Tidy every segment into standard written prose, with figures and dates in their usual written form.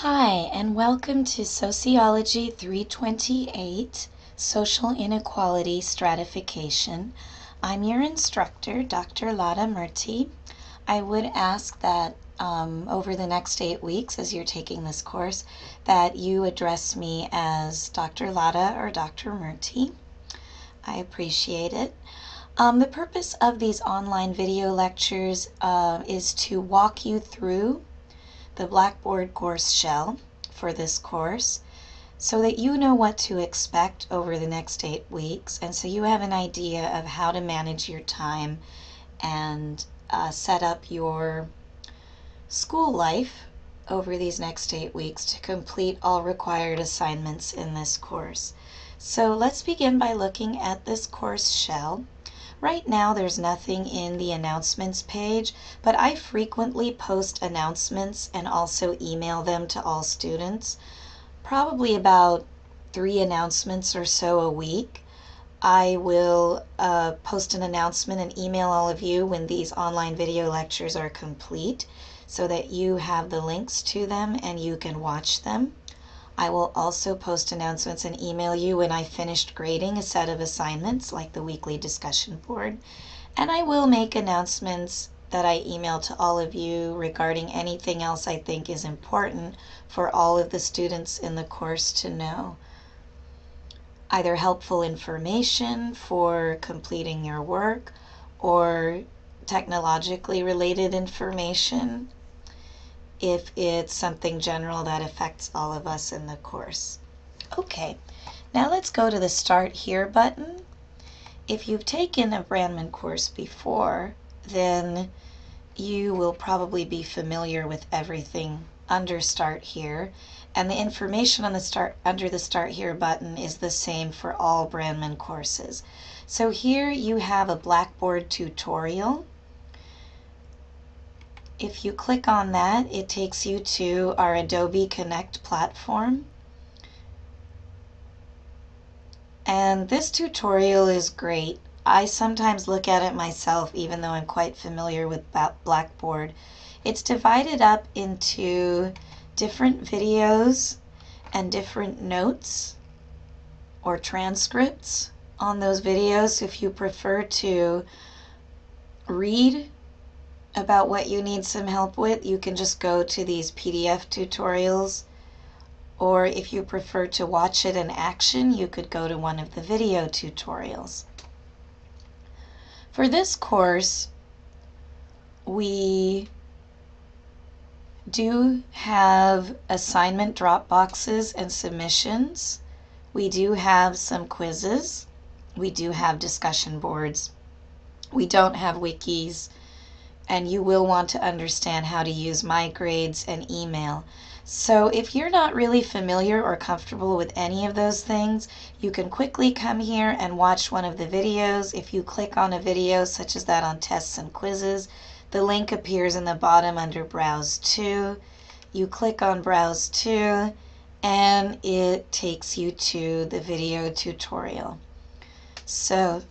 Hi, and welcome to Sociology 328, Social Inequality Stratification. I'm your instructor, Dr. Lada Murti. I would ask that over the next 8 weeks, as you're taking this course, that you address me as Dr. Lada or Dr. Murti. I appreciate it. The purpose of these online video lectures is to walk you through the Blackboard course shell for this course so that you know what to expect over the next 8 weeks, and so you have an idea of how to manage your time and set up your school life over these next 8 weeks to complete all required assignments in this course. So let's begin by looking at this course shell. Right now there's nothing in the announcements page, but I frequently post announcements and also email them to all students. Probably about 3 announcements or so a week. I will post an announcement and email all of you when these online video lectures are complete so that you have the links to them and you can watch them. I will also post announcements and email you when I finished grading a set of assignments like the weekly discussion board. And I will make announcements that I email to all of you regarding anything else I think is important for all of the students in the course to know. Either helpful information for completing your work or technologically related information if it's something general that affects all of us in the course. Okay, now let's go to the Start Here button. If you've taken a Brandman course before, then you will probably be familiar with everything under Start Here, and the information on under the Start Here button is the same for all Brandman courses. So here you have a Blackboard tutorial. If you click on that, it takes you to our Adobe Connect platform. And this tutorial is great. I sometimes look at it myself, even though I'm quite familiar with Blackboard. It's divided up into different videos and different notes or transcripts on those videos. If you prefer to read about what you need some help with, you can just go to these PDF tutorials, or if you prefer to watch it in action, you could go to one of the video tutorials. For this course, we do have assignment drop boxes and submissions. We do have some quizzes. We do have discussion boards. We don't have wikis. And you will want to understand how to use My Grades and email. So if you're not really familiar or comfortable with any of those things, you can quickly come here and watch one of the videos. If you click on a video such as that on tests and quizzes, the link appears in the bottom under Browse To. You click on Browse To and it takes you to the video tutorial. So,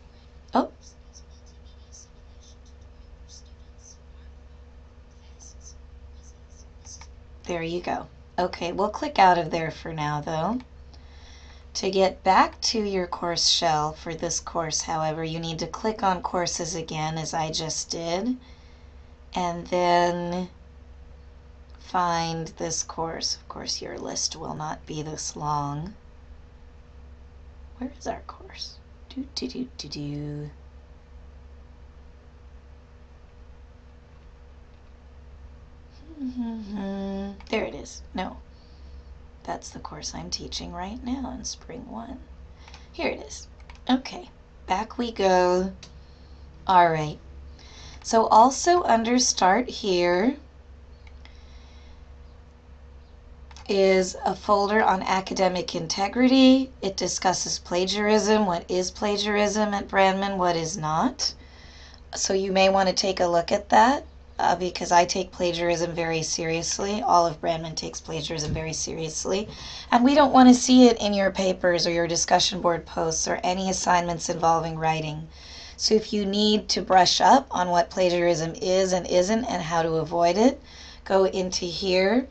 there you go. Okay, we'll click out of there for now though. To get back to your course shell for this course, however, you need to click on Courses again, as I just did, and then find this course. Of course, your list will not be this long. Where is our course? There it is. No, that's the course I'm teaching right now in Spring 1. Here it is. Okay, back we go. All right. So also under Start Here is a folder on academic integrity. It discusses plagiarism, what is plagiarism at Brandman, what is not. So you may want to take a look at that. Because I take plagiarism very seriously. All of Brandman takes plagiarism very seriously. And we don't want to see it in your papers or your discussion board posts or any assignments involving writing. So if you need to brush up on what plagiarism is and isn't and how to avoid it, go into here.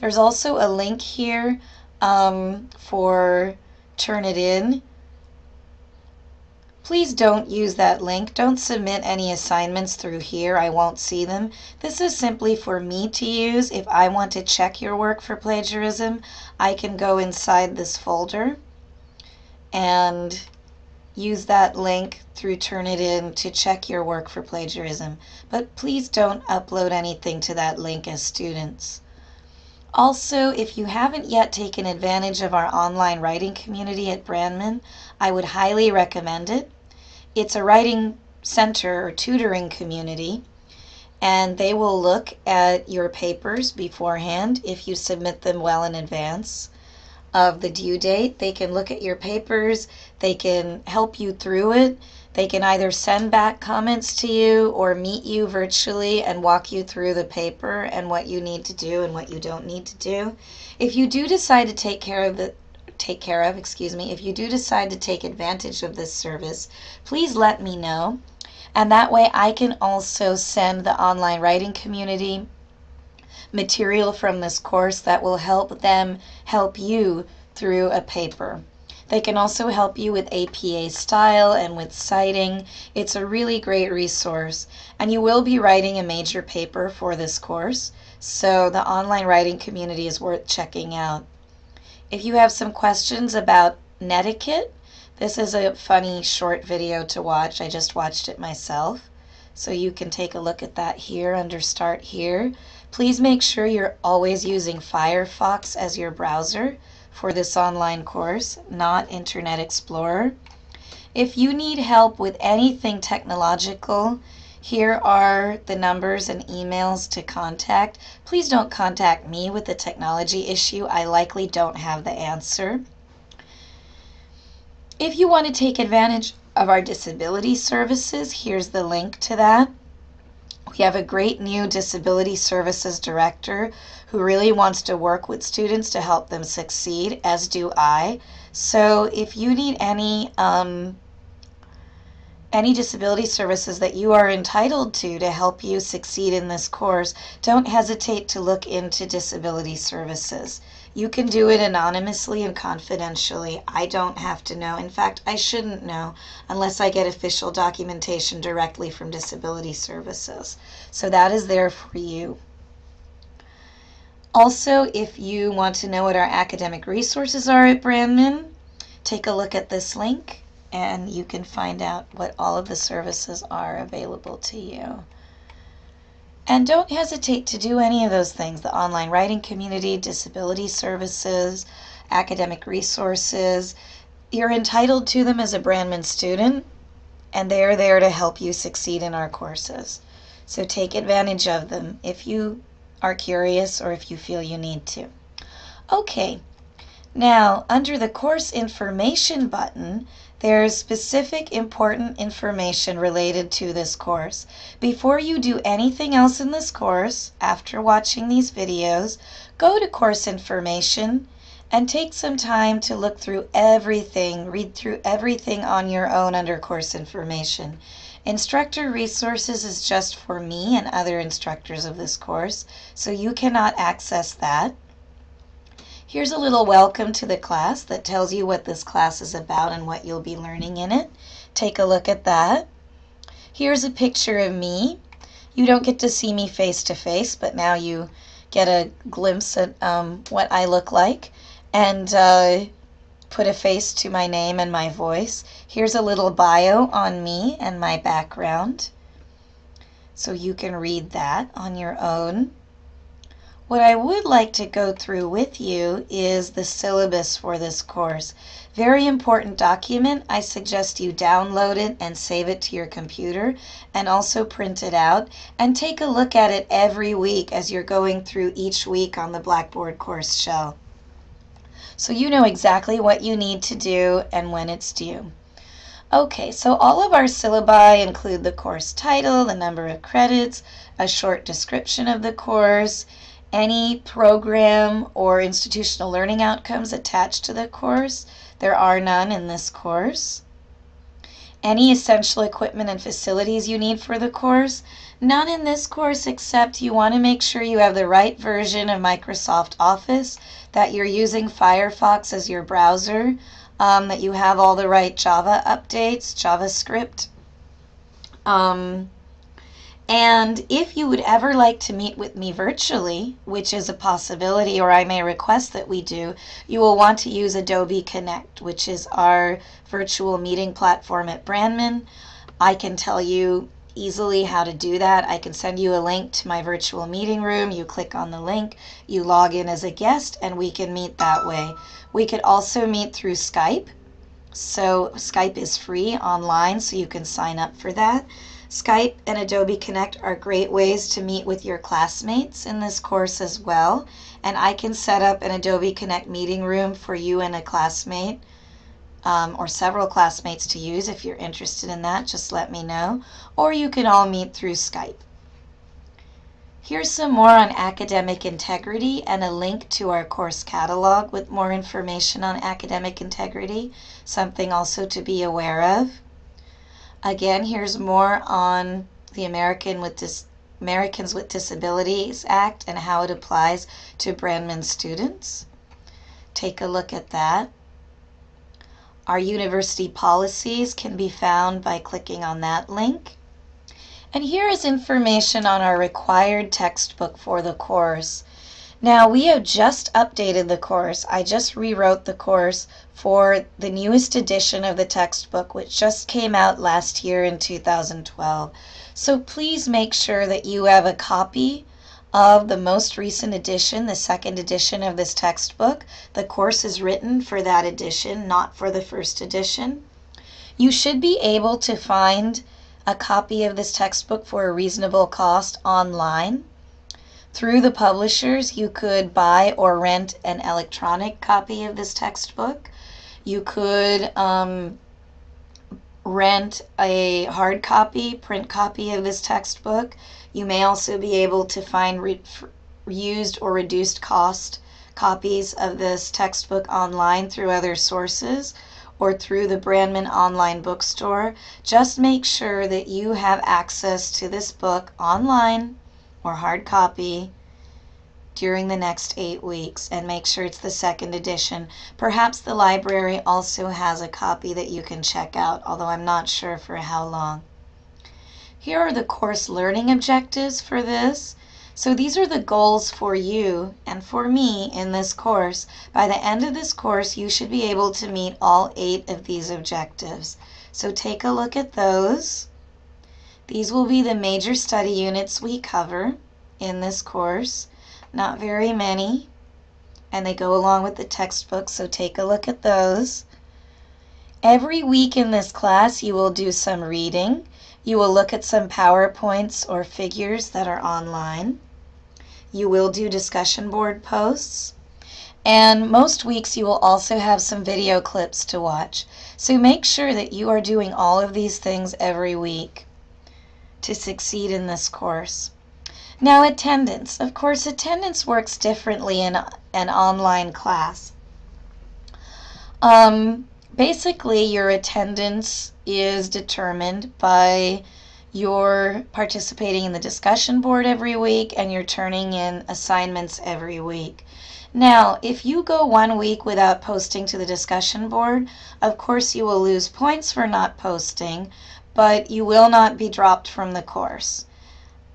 There's also a link here for Turnitin. Please don't use that link. Don't submit any assignments through here. I won't see them. This is simply for me to use. If I want to check your work for plagiarism, I can go inside this folder and use that link through Turnitin to check your work for plagiarism. But please don't upload anything to that link as students. Also, if you haven't yet taken advantage of our online writing community at Brandman, I would highly recommend it. It's a writing center or tutoring community, and they will look at your papers beforehand if you submit them well in advance of the due date. They can look at your papers, they can help you through it, they can either send back comments to you or meet you virtually and walk you through the paper and what you need to do and what you don't need to do. If you do decide to take advantage of this service, please let me know, and that way I can also send the online writing community material from this course that will help them help you through a paper. They can also help you with APA style and with citing. It's a really great resource, and you will be writing a major paper for this course, so the online writing community is worth checking out. If you have some questions about netiquette, this is a funny short video to watch. I just watched it myself, so you can take a look at that here under Start Here. Please make sure you're always using Firefox as your browser for this online course, not Internet Explorer. If you need help with anything technological, here are the numbers and emails to contact. Please don't contact me with a technology issue. I likely don't have the answer. If you want to take advantage of our disability services, here's the link to that. We have a great new disability services director who really wants to work with students to help them succeed, as do I. So if you need any disability services that you are entitled to help you succeed in this course, don't hesitate to look into disability services. You can do it anonymously and confidentially. I don't have to know. In fact, I shouldn't know unless I get official documentation directly from disability services. So that is there for you. Also, if you want to know what our academic resources are at Brandman, take a look at this link and you can find out what all of the services are available to you. And don't hesitate to do any of those things: the online writing community, disability services, academic resources. You're entitled to them as a Brandman student, and they are there to help you succeed in our courses. So take advantage of them if you are curious or if you feel you need to. Okay, now under the course information button, there's specific important information related to this course. Before you do anything else in this course, after watching these videos, go to course information and take some time to look through everything, read through everything on your own under course information. Instructor resources is just for me and other instructors of this course, so you cannot access that. Here's a little welcome to the class that tells you what this class is about and what you'll be learning in it. Take a look at that. Here's a picture of me. You don't get to see me face to face, but now you get a glimpse at what I look like, and put a face to my name and my voice. Here's a little bio on me and my background, so you can read that on your own. What I would like to go through with you is the syllabus for this course. Very important document. I suggest you download it and save it to your computer, and also print it out and take a look at it every week as you're going through each week on the Blackboard course shell, so you know exactly what you need to do and when it's due. Okay, so all of our syllabi include the course title, the number of credits, a short description of the course, any program or institutional learning outcomes attached to the course. There are none in this course. any essential equipment and facilities you need for the course. None in this course, except you want to make sure you have the right version of Microsoft Office, that you're using Firefox as your browser, that you have all the right Java updates, JavaScript. And if you would ever like to meet with me virtually, which is a possibility, or I may request that we do, you will want to use Adobe Connect, which is our virtual meeting platform at Brandman. I can tell you easily how to do that. I can send you a link to my virtual meeting room. You click on the link, you log in as a guest, and we can meet that way. We could also meet through Skype. So Skype is free online, so you can sign up for that. Skype and Adobe Connect are great ways to meet with your classmates in this course as well. And I can set up an Adobe Connect meeting room for you and a classmate, or several classmates to use. If you're interested in that, just let me know. Or you can all meet through Skype. Here's some more on academic integrity and a link to our course catalog with more information on academic integrity, something also to be aware of. Again, here's more on the Americans with Disabilities Act and how it applies to Brandman students. Take a look at that. Our university policies can be found by clicking on that link. And here is information on our required textbook for the course. Now, we have just updated the course. I just rewrote the course for the newest edition of the textbook, which just came out last year in 2012. So please make sure that you have a copy of the most recent edition, the second edition of this textbook. The course is written for that edition, not for the first edition. You should be able to find a copy of this textbook for a reasonable cost online. Through the publishers, you could buy or rent an electronic copy of this textbook. You could rent a hard copy, print copy of this textbook. You may also be able to find used or reduced cost copies of this textbook online through other sources or through the Brandman online bookstore. Just make sure that you have access to this book online or hard copy during the next 8 weeks, and make sure it's the second edition. Perhaps the library also has a copy that you can check out, although I'm not sure for how long. Here are the course learning objectives for this. So these are the goals for you and for me in this course. By the end of this course, you should be able to meet all 8 of these objectives. So take a look at those. These will be the major study units we cover in this course. Not very many, and they go along with the textbook, so take a look at those. Every week in this class, you will do some reading. You will look at some PowerPoints or figures that are online. You will do discussion board posts. And most weeks you will also have some video clips to watch. So make sure that you are doing all of these things every week to succeed in this course. Now, attendance. Of course, attendance works differently in an online class. Basically, your attendance is determined by your participating in the discussion board every week and you're turning in assignments every week. Now, if you go 1 week without posting to the discussion board, of course you will lose points for not posting, but you will not be dropped from the course,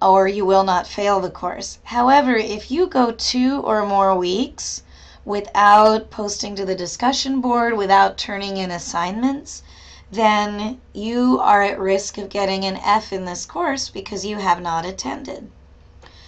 or you will not fail the course. However, if you go 2 or more weeks without posting to the discussion board, without turning in assignments, then you are at risk of getting an F in this course because you have not attended.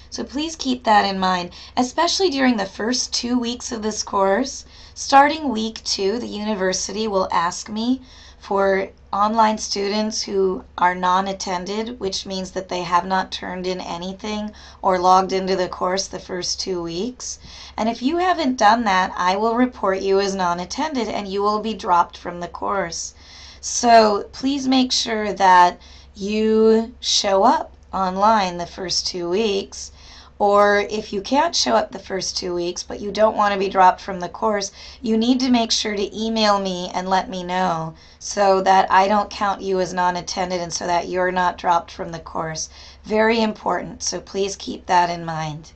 So please keep that in mind, especially during the first 2 weeks of this course. Starting week 2, the university will ask me for online students who are non-attended, which means that they have not turned in anything or logged into the course the first 2 weeks. And if you haven't done that, I will report you as non-attended and you will be dropped from the course. So please make sure that you show up online the first 2 weeks, Or if you can't show up the first 2 weeks, but you don't want to be dropped from the course, you need to make sure to email me and let me know so that I don't count you as non-attended and so that you're not dropped from the course. Very important, so please keep that in mind.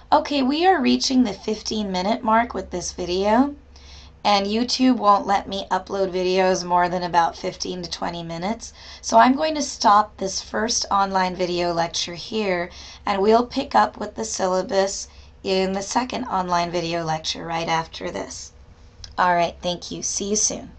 Okay, we are reaching the 15-minute mark with this video, and YouTube won't let me upload videos more than about 15 to 20 minutes. So I'm going to stop this first online video lecture here, and we'll pick up with the syllabus in the second online video lecture right after this. All right, thank you. See you soon.